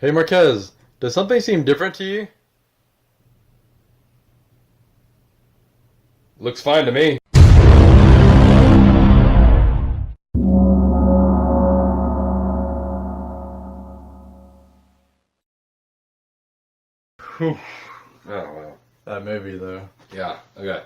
Hey Marquez, does something seem different to you? Looks fine to me. Whew. Oh, well. That movie though. Yeah, okay.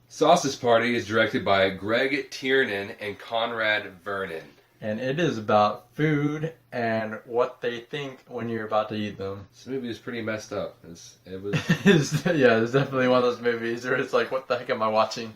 Sausage Party is directed by Greg Tiernan and Conrad Vernon. And it is about food and what they think when you're about to eat them. This movie is pretty messed up. It was, Yeah, it's definitely one of those movies where it's like, what the heck am I watching?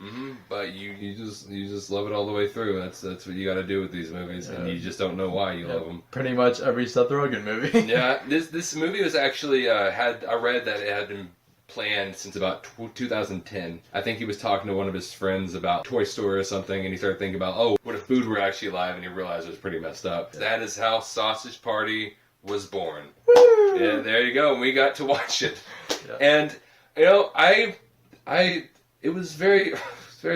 but you just love it all the way through. That's what you got to do with these movies, and you just don't know why you love them. Pretty much every Seth Rogen movie. Yeah, this movie was actually I read that it had been planned since about 2010. I think he was talking to one of his friends about Toy Story or something, and he started thinking about, oh, what if food were actually alive, and he realized it was pretty messed up. That is how Sausage Party was born. Woo! Yeah, there you go. We got to watch it, Yeah. and it was very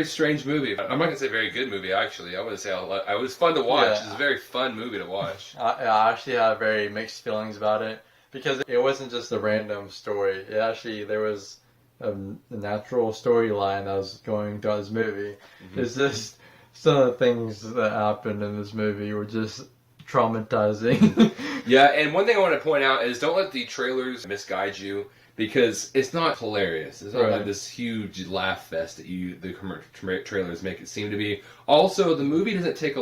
strange movie. I'm not gonna say very good movie actually. I would say it was fun to watch. Yeah. It's a very fun movie to watch. I actually had very mixed feelings about it because it wasn't just a random story. There was a natural storyline that was going throughout this movie. It's just some of the things that happened in this movie were just traumatizing. Yeah, and one thing I want to point out is don't let the trailers misguide you because it's not hilarious. It's not Right. like this huge laugh fest that the trailers make it seem to be. Also, the movie doesn't take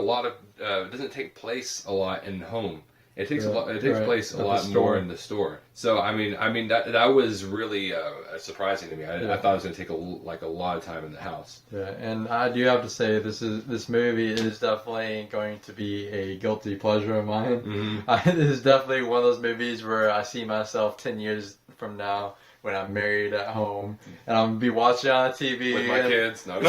place a lot in home. It takes a lot. It takes Right. place a At the lot store. more in the store. So I mean that was really surprising to me. I thought it was going to take a lot of time in the house. Yeah, and I do have to say this movie is definitely going to be a guilty pleasure of mine. It is definitely one of those movies where I see myself 10 years from now when I'm married at home and I'm gonna be watching on TV With my kids, no.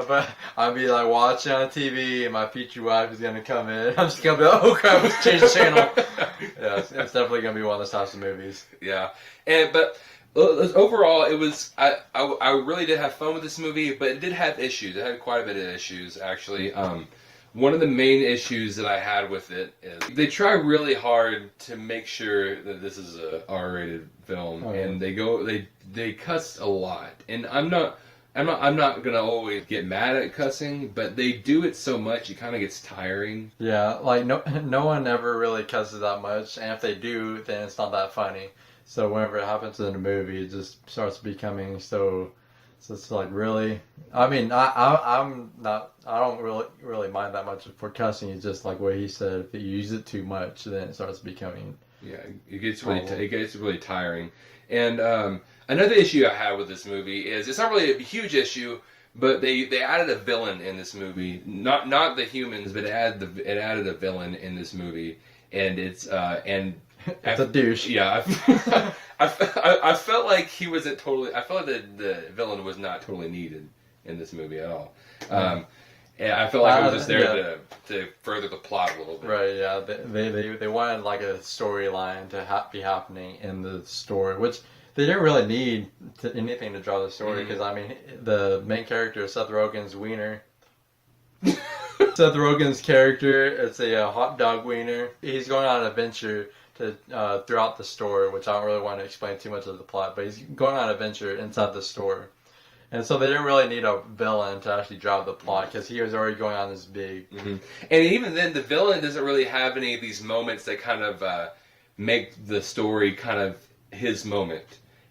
but I'll be like watching on TV and my future wife is gonna come in. I'm just gonna be like, oh crap, let's change the channel. Yeah, it's definitely gonna be one of those types of movies. Yeah, but overall, it was I really did have fun with this movie, but it did have issues. It had quite a bit of issues actually. One of the main issues that I had with it is they try really hard to make sure that this is a R-rated film, and they cuss a lot. And I'm not gonna always get mad at cussing, but they do it so much it kind of gets tiring. Yeah, like no one ever really cusses that much, and if they do, then it's not that funny. So whenever it happens in a movie, it just starts becoming so it's like really. I mean, I'm not. I don't really mind that much for cussing. It's just like what he said. If you use it too much, then it starts becoming. Yeah, it gets really tiring. And another issue I had with this movie is it's not really a huge issue, but they added a villain in this movie. Not the humans, but it added a villain in this movie, and it's It's a douche. Yeah, I felt like he wasn't totally. I felt like the villain was not totally needed in this movie at all. And I felt like it was just there to further the plot a little bit. Right, yeah. They wanted like a storyline to be happening in the story, which they didn't really need anything to draw the story because I mean the main character is Seth Rogen's wiener. Seth Rogen's character, it's a hot dog wiener. He's going on an adventure throughout the store, which I don't really want to explain too much of the plot, but he's going on an adventure inside the store. And so they didn't really need a villain to actually drive the plot because he was already going on this big. And even then, the villain doesn't really have any of these moments that kind of make the story kind of his moment.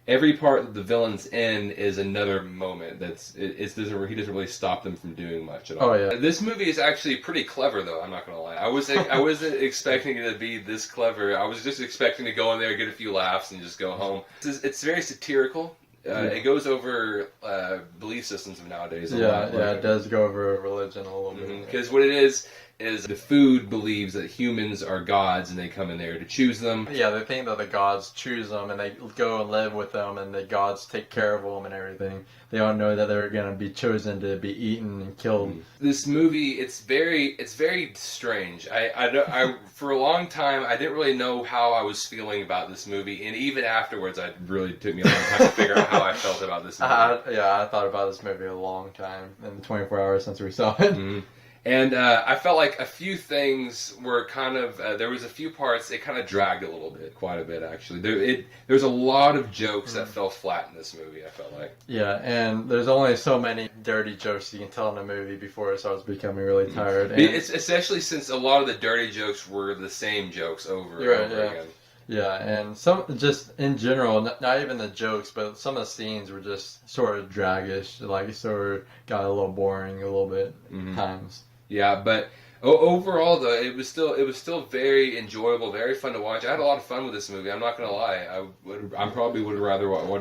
Every part that the villain's in is another moment he doesn't really stop them from doing much at all. Oh yeah. This movie is actually pretty clever though, I'm not gonna lie. I wasn't expecting it to be this clever. I was just expecting to go in there, get a few laughs, and just go home. It's very satirical. It goes over belief systems of nowadays a lot. Yeah, it does go over religion a little bit. Because what it is the food believes that humans are gods and they come in there to choose them. Yeah, they think that the gods choose them and they go and live with them and the gods take care of them and everything. They don't know that they're going to be chosen to be eaten and killed. This movie, it's very strange. I for a long time, I didn't really know how I was feeling about this movie, and even afterwards, it really took me a long time to figure out how I felt about this movie. I thought about this movie a long time in the 24 hours since we saw it. And I felt like a few things were kind of there was a few parts it kind of dragged a little bit, quite a bit actually. There's a lot of jokes that fell flat in this movie. I felt like. Yeah, and there's only so many dirty jokes you can tell in a movie before it starts becoming really tired. And It's especially since a lot of the dirty jokes were the same jokes over and over again. yeah, and some just in general, not even the jokes, but some of the scenes were just sort of draggish, like sort of got a little boring a little bit times. Yeah, but overall though, it was still very enjoyable, very fun to watch. I had a lot of fun with this movie. I'm not gonna lie. I probably would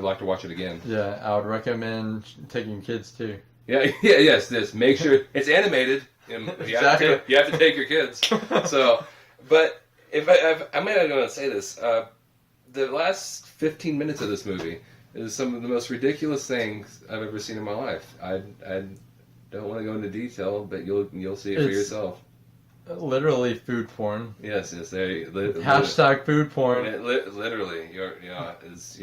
like to watch it again. Yeah, I would recommend taking kids too. Yeah, yes. This make sure it's animated. And you have to take your kids. So, but I'm going to say this. The last 15 minutes of this movie is some of the most ridiculous things I've ever seen in my life. I don't want to go into detail, but you'll see it for yourself. Literally food porn. Yes. Hashtag food porn. Literally, you're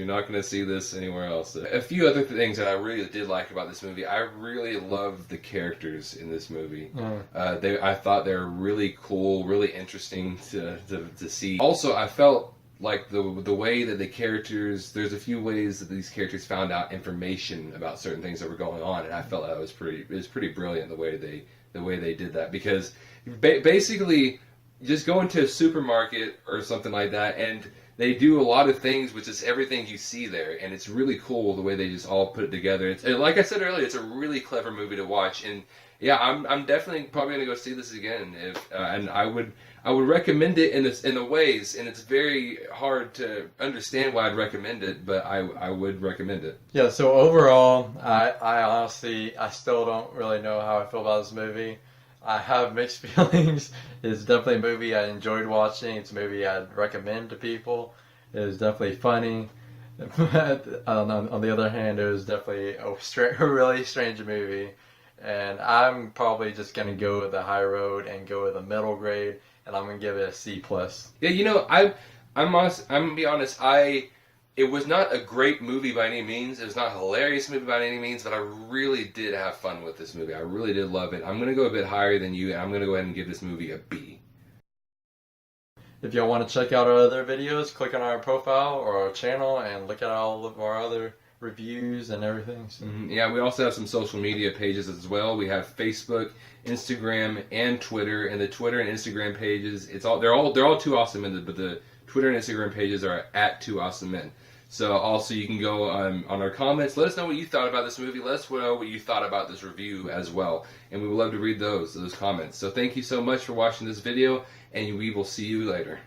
not going to see this anywhere else. A few other things that I really did like about this movie. I really loved the characters in this movie. I thought they were really cool, really interesting to see. Also, I felt like the way that the characters, there's a few ways that these characters found out information about certain things that were going on, and I felt that was pretty brilliant the way they did that, because basically just go into a supermarket or something like that and they do a lot of things with just everything you see there, and it's really cool the way they just all put it together. And like I said earlier, it's a really clever movie to watch, and yeah, I'm definitely probably gonna go see this again. And I would recommend it in the ways, and it's very hard to understand why I'd recommend it, but I would recommend it. Yeah. So overall, I honestly I still don't really know how I feel about this movie. I have mixed feelings. It's definitely a movie I enjoyed watching. It's a movie I'd recommend to people. It was definitely funny. But on the other hand, it was definitely a really strange movie. And I'm probably just going to go with the high road and go with a middle grade. And I'm going to give it a C+. Yeah, I'm going to be honest, it was not a great movie by any means. It was not a hilarious movie by any means, but I really did have fun with this movie. I really did love it. I'm going to go a bit higher than you, and I'm going to go ahead and give this movie a B. If y'all want to check out our other videos, click on our profile or our channel and look at all of our other reviews and everything. So. Yeah, we also have some social media pages as well. We have Facebook, Instagram, and Twitter. And the Twitter and Instagram pages, they're all Two Awesome Men, but the Twitter and Instagram pages are at Two Awesome Men. So also you can go on our comments. Let us know what you thought about this movie. Let us know what you thought about this review as well. And we would love to read those comments. So thank you so much for watching this video, and we will see you later.